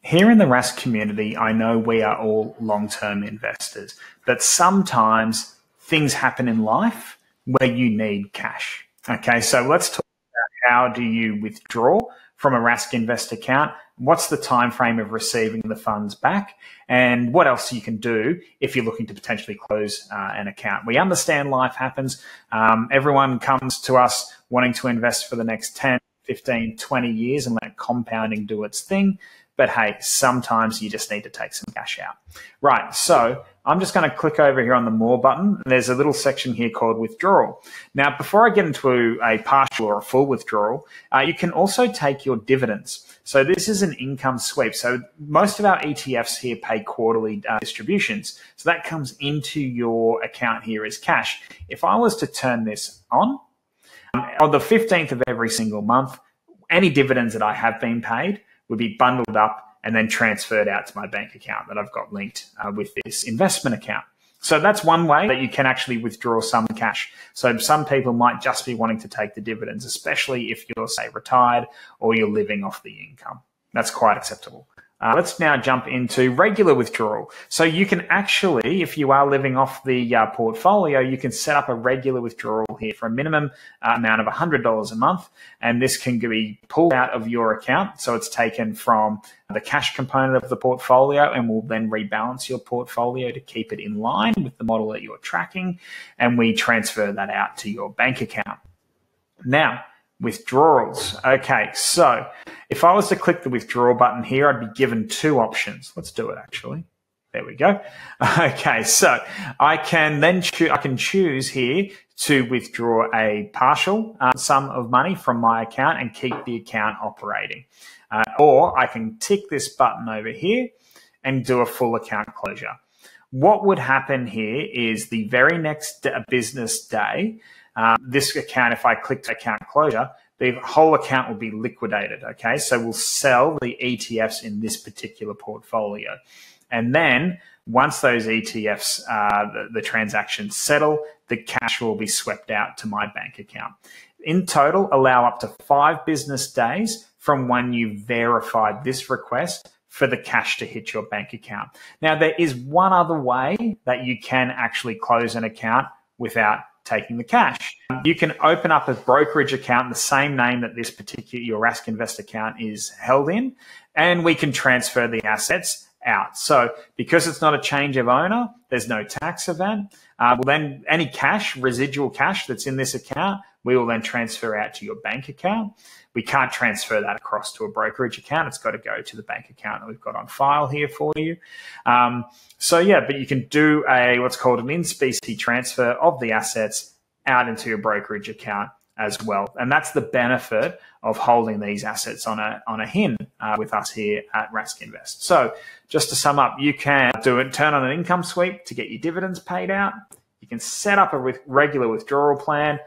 Here in the Rask community, I know we are all long-term investors, but sometimes things happen in life where you need cash. Okay, so let's talk about how do you withdraw from a Rask Invest account? What's the time frame of receiving the funds back? And what else you can do if you're looking to potentially close an account? We understand life happens. Everyone comes to us wanting to invest for the next 10, 15, 20 years and let compounding do its thing. But hey, sometimes you just need to take some cash out. Right, so I'm just going to click over here on the More button. There's a little section here called Withdrawal. Now, before I get into a partial or a full withdrawal, you can also take your dividends. So this is an income sweep. So most of our ETFs here pay quarterly distributions. So that comes into your account here as cash. If I was to turn this on the 15th of every single month, any dividends that I have been paid would be bundled up and then transferred out to my bank account that I've got linked with this investment account. So that's one way that you can actually withdraw some cash. So some people might just be wanting to take the dividends, especially if you're, say, retired or you're living off the income. That's quite acceptable. Let's now jump into regular withdrawal. So you can actually, if you are living off the portfolio, you can set up a regular withdrawal here for a minimum amount of $100 a month. And this can be pulled out of your account. So it's taken from the cash component of the portfolio and will then rebalance your portfolio to keep it in line with the model that you're tracking. And we transfer that out to your bank account. Now, withdrawals. Okay, so if I was to click the withdrawal button here, I'd be given two options. Let's do it actually. There we go. Okay, so I can then choose here to withdraw a partial sum of money from my account and keep the account operating. Or I can tick this button over here and do a full account closure. What would happen here is the very next business day, this account, if I clicked account closure, the whole account will be liquidated, okay? So we'll sell the ETFs in this particular portfolio. And then once those ETFs, the transactions settle, the cash will be swept out to my bank account. In total, allow up to 5 business days from when you verified this request for the cash to hit your bank account. Now, there is one other way that you can actually close an account without taking the cash. You can open up a brokerage account, the same name that this particular, your Rask Invest account is held in, and we can transfer the assets out. So because it's not a change of owner, there's no tax event. Well, then any cash, residual cash that's in this account, we will then transfer out to your bank account. We can't transfer that across to a brokerage account. It's got to go to the bank account that we've got on file here for you. So yeah, but you can do what's called an in-specie transfer of the assets out into your brokerage account as well. And that's the benefit of holding these assets on a HIN with us here at Rask Invest. So just to sum up, you can turn on an income sweep to get your dividends paid out. You can set up a regular withdrawal plan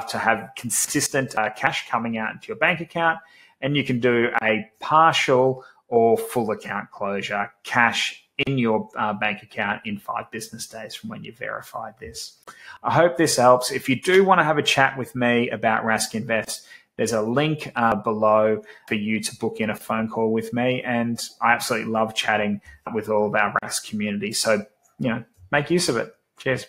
to have consistent cash coming out into your bank account. And you can do a partial or full account closure, cash in your bank account in 5 business days from when you verified this. I hope this helps. If you do want to have a chat with me about Rask Invest, there's a link below for you to book in a phone call with me. And I absolutely love chatting with all of our Rask community. So, make use of it. Cheers.